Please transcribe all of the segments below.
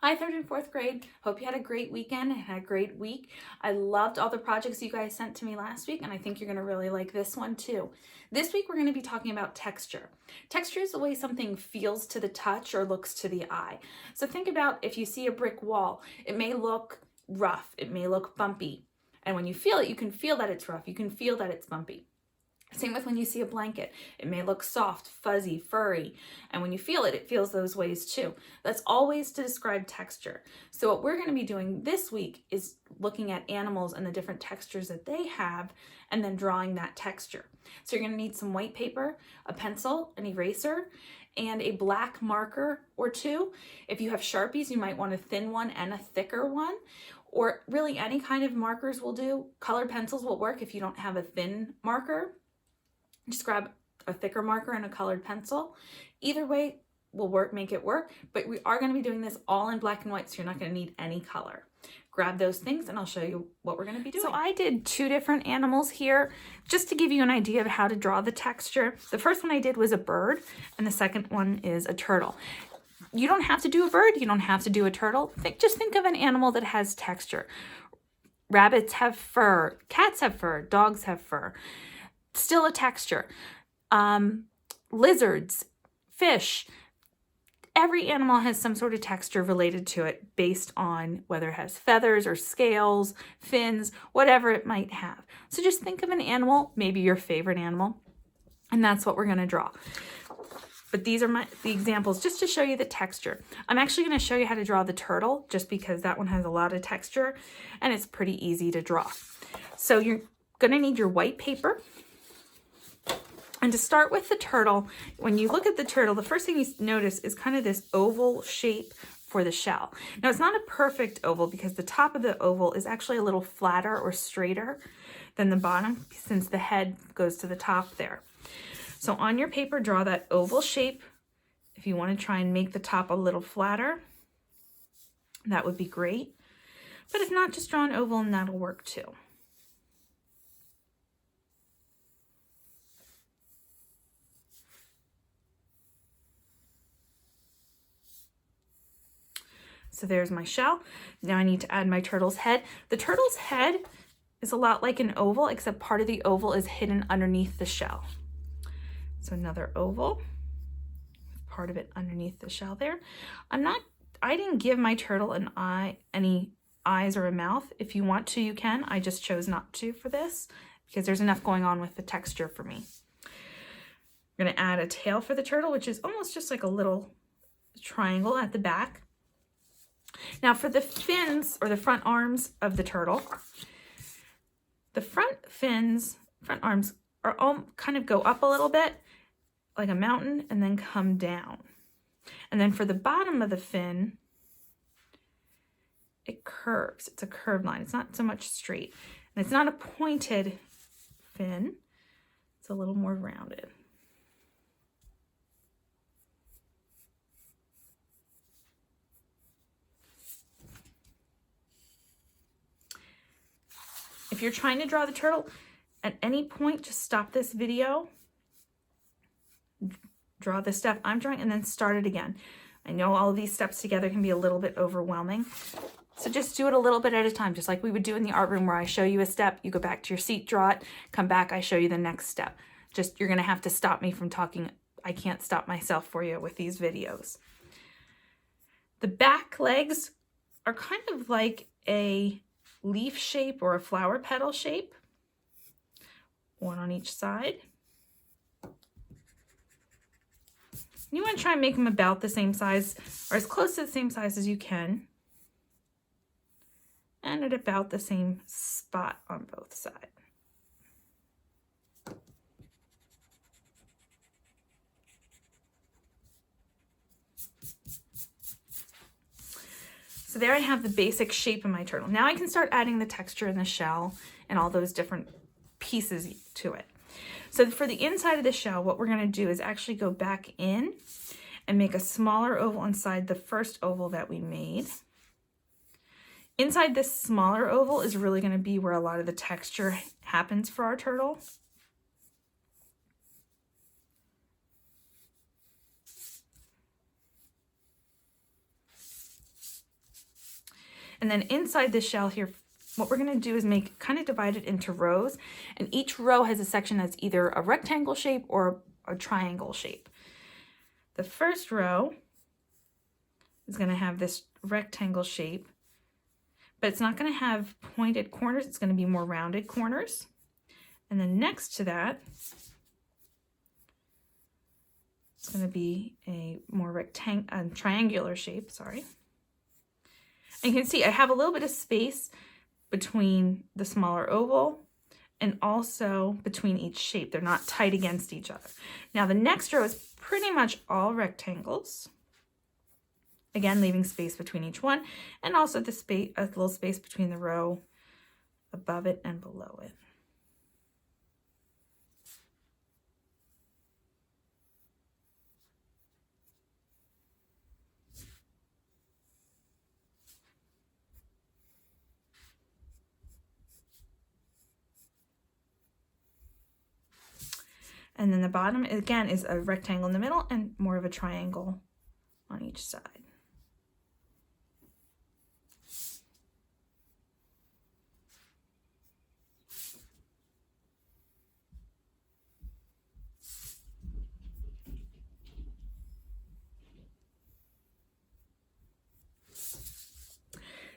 Hi, third and fourth grade. Hope you had a great weekend and had a great week. I loved all the projects you guys sent to me last week, and I think you're going to really like this one too. This week, we're going to be talking about texture. Texture is the way something feels to the touch or looks to the eye. So think about if you see a brick wall, it may look rough, it may look bumpy. And when you feel it, you can feel that it's rough, you can feel that it's bumpy. Same with when you see a blanket. It may look soft, fuzzy, furry, and when you feel it, it feels those ways too. That's all ways to describe texture. So what we're going to be doing this week is looking at animals and the different textures that they have and then drawing that texture. So you're going to need some white paper, a pencil, an eraser, and a black marker or two. If you have Sharpies, you might want a thin one and a thicker one, or really any kind of markers will do. Colored pencils will work if you don't have a thin marker. Just grab a thicker marker and a colored pencil. Either way will work, make it work, but we are going to be doing this all in black and white, so you're not going to need any color. Grab those things and I'll show you what we're going to be doing. So I did two different animals here just to give you an idea of how to draw the texture. The first one I did was a bird and the second one is a turtle. You don't have to do a bird, you don't have to do a turtle. Just think of an animal that has texture. Rabbits have fur, cats have fur, dogs have fur. Still a texture. Lizards, fish, every animal has some sort of texture related to it based on whether it has feathers or scales, fins, whatever it might have. So just think of an animal, maybe your favorite animal, and that's what we're going to draw. But these are the examples just to show you the texture. I'm actually going to show you how to draw the turtle just because that one has a lot of texture and it's pretty easy to draw. So you're going to need your white paper. And to start with the turtle, when you look at the turtle, the first thing you notice is kind of this oval shape for the shell. Now, it's not a perfect oval because the top of the oval is actually a little flatter or straighter than the bottom since the head goes to the top there. So on your paper, draw that oval shape. If you want to try and make the top a little flatter, that would be great. But if not, just draw an oval and that'll work too. So there's my shell. Now I need to add my turtle's head. The turtle's head is a lot like an oval, except part of the oval is hidden underneath the shell. So another oval, part of it underneath the shell there. I didn't give my turtle any eyes or a mouth. If you want to, you can. I just chose not to for this because there's enough going on with the texture for me. I'm gonna add a tail for the turtle, which is almost just like a little triangle at the back. Now for the fins or the front arms of the turtle, the front arms are all kind of go up a little bit like a mountain and then come down. And then for the bottom of the fin, it curves. It's a curved line. It's not so much straight. And it's not a pointed fin. It's a little more rounded. If you're trying to draw the turtle, at any point, just stop this video, draw the step I'm drawing, and then start it again. I know all of these steps together can be a little bit overwhelming, so just do it a little bit at a time, just like we would do in the art room where I show you a step, you go back to your seat, draw it, come back, I show you the next step. Just, you're gonna have to stop me from talking. I can't stop myself for you with these videos. The back legs are kind of like a leaf shape or a flower petal shape, one on each side. You want to try and make them about the same size or as close to the same size as you can, and at about the same spot on both sides. So there I have the basic shape of my turtle. Now I can start adding the texture in the shell and all those different pieces to it. So for the inside of the shell, what we're going to do is actually go back in and make a smaller oval inside the first oval that we made. Inside this smaller oval is really going to be where a lot of the texture happens for our turtle. And then inside this shell here, what we're going to do is kind of divide it into rows, and each row has a section that's either a rectangle shape or a triangle shape. The first row is going to have this rectangle shape, but it's not going to have pointed corners. It's going to be more rounded corners. And then next to that, it's going to be a more triangular shape, sorry. And you can see I have a little bit of space between the smaller oval and also between each shape. They're not tight against each other. Now the next row is pretty much all rectangles. Again, leaving space between each one, and also a little space between the row above it and below it. And then the bottom, again, is a rectangle in the middle and more of a triangle on each side.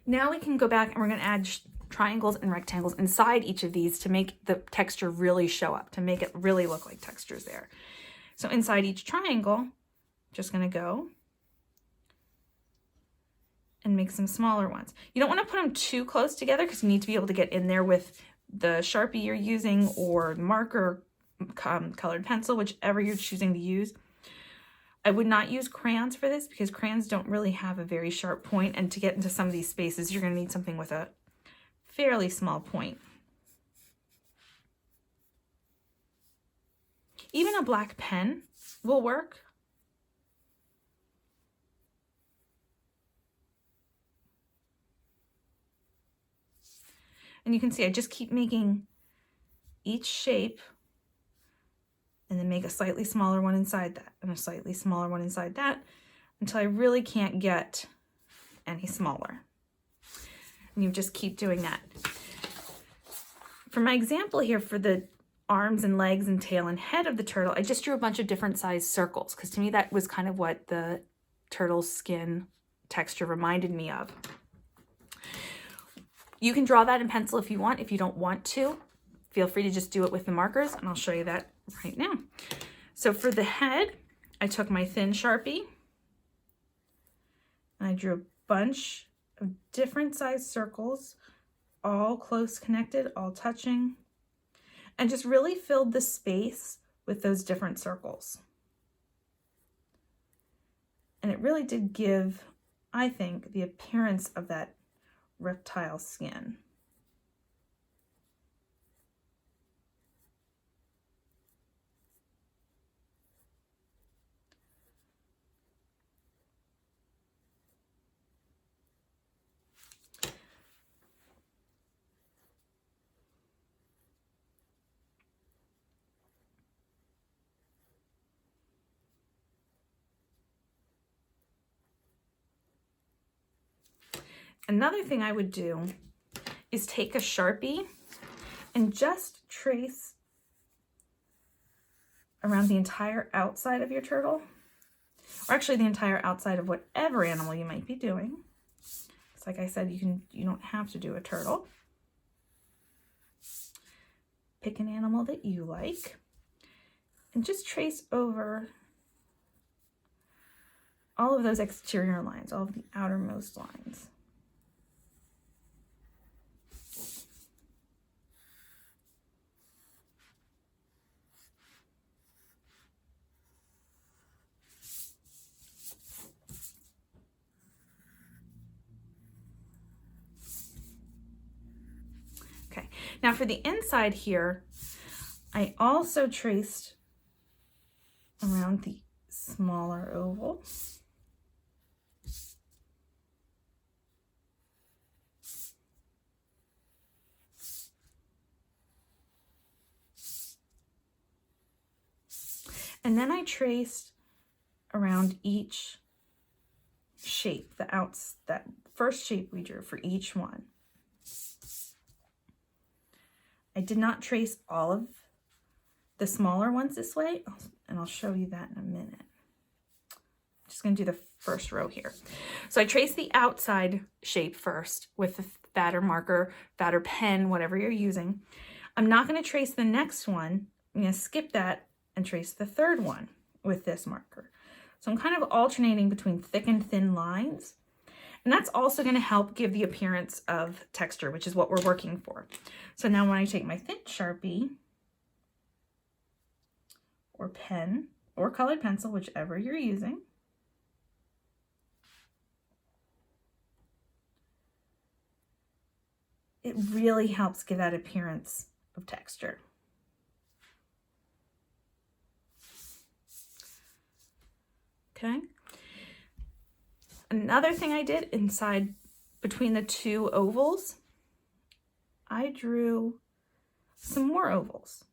Now we can go back and we're going to add triangles and rectangles inside each of these to make the texture really show up, to make it really look like texture's there. So inside each triangle, just going to go and make some smaller ones. You don't want to put them too close together because you need to be able to get in there with the Sharpie you're using or marker, colored pencil, whichever you're choosing to use. I would not use crayons for this because crayons don't really have a very sharp point, and to get into some of these spaces, you're going to need something with a fairly small point. Even a black pen will work. And you can see I just keep making each shape and then make a slightly smaller one inside that and a slightly smaller one inside that until I really can't get any smaller. And you just keep doing that. For my example here, for the arms and legs and tail and head of the turtle, I just drew a bunch of different sized circles because to me that was kind of what the turtle's skin texture reminded me of. You can draw that in pencil if you want. If you don't want to, feel free to just do it with the markers, and I'll show you that right now. So for the head, I took my thin Sharpie and I drew a bunch of different sized circles, all close connected, all touching, and just really filled the space with those different circles. And it really did give, I think, the appearance of that reptile skin. Another thing I would do is take a Sharpie and just trace around the entire outside of your turtle, or actually the entire outside of whatever animal you might be doing. It's like I said, you don't have to do a turtle. Pick an animal that you like and just trace over all of those exterior lines, all of the outermost lines. Okay, now for the inside here, I also traced around the smaller oval. And then I traced around each shape, that first shape we drew for each one. I did not trace all of the smaller ones this way, and I'll show you that in a minute. I'm just going to do the first row here. So I traced the outside shape first with the fatter marker, fatter pen, whatever you're using. I'm not going to trace the next one. I'm going to skip that and trace the third one with this marker. So I'm kind of alternating between thick and thin lines. And that's also going to help give the appearance of texture, which is what we're working for. So now when I take my thin Sharpie or pen or colored pencil, whichever you're using, it really helps give that appearance of texture. Okay. Another thing I did inside between the two ovals, I drew some more ovals.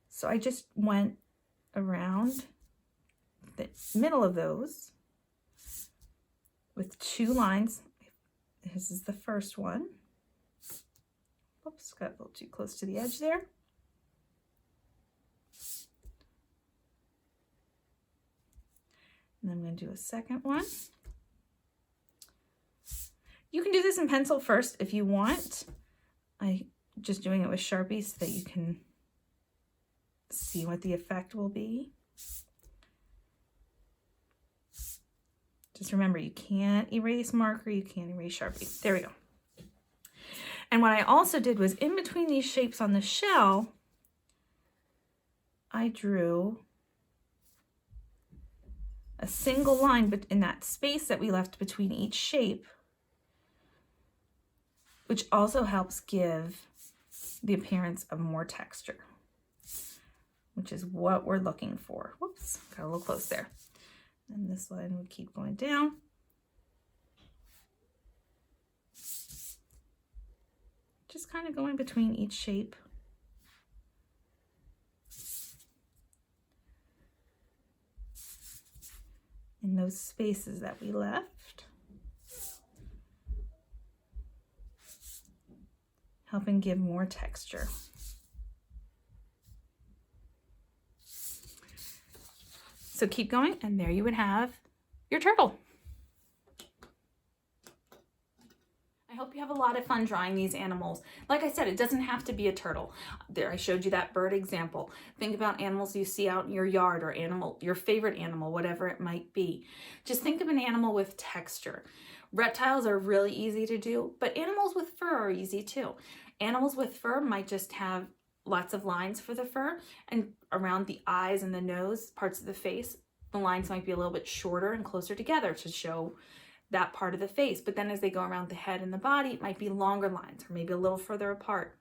So I just went around the middle of those with two lines. This is the first one. Oops, got a little too close to the edge there. And then I'm going to do a second one. You can do this in pencil first if you want. I'm just doing it with Sharpie so that you can see what the effect will be. Just remember, you can't erase marker, you can't erase Sharpie. There we go. And what I also did was in between these shapes on the shell, I drew a single line but in that space that we left between each shape, which also helps give the appearance of more texture, which is what we're looking for. Whoops, got a little close there. And this line would keep going down. Just kind of going between each shape. In those spaces that we left. Helping give more texture. So keep going, and there you would have your turtle. I hope you have a lot of fun drawing these animals. Like I said, it doesn't have to be a turtle. There, I showed you that bird example. Think about animals you see out in your yard, or your favorite animal, whatever it might be. Just think of an animal with texture. Reptiles are really easy to do, but animals with fur are easy too. Animals with fur might just have lots of lines for the fur, and around the eyes and the nose, parts of the face, the lines might be a little bit shorter and closer together to show that part of the face. But then as they go around the head and the body, it might be longer lines or maybe a little further apart.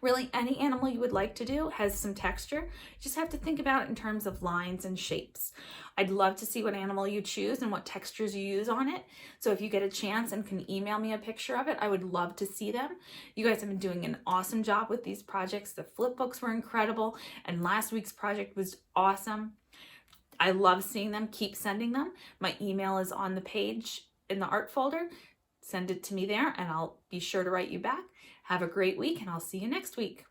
Really, any animal you would like to do has some texture. You just have to think about it in terms of lines and shapes. I'd love to see what animal you choose and what textures you use on it. So if you get a chance and can email me a picture of it, I would love to see them. You guys have been doing an awesome job with these projects. The flip books were incredible, and last week's project was awesome. I love seeing them. Keep sending them. My email is on the page in the art folder. Send it to me there, and I'll be sure to write you back. Have a great week, and I'll see you next week.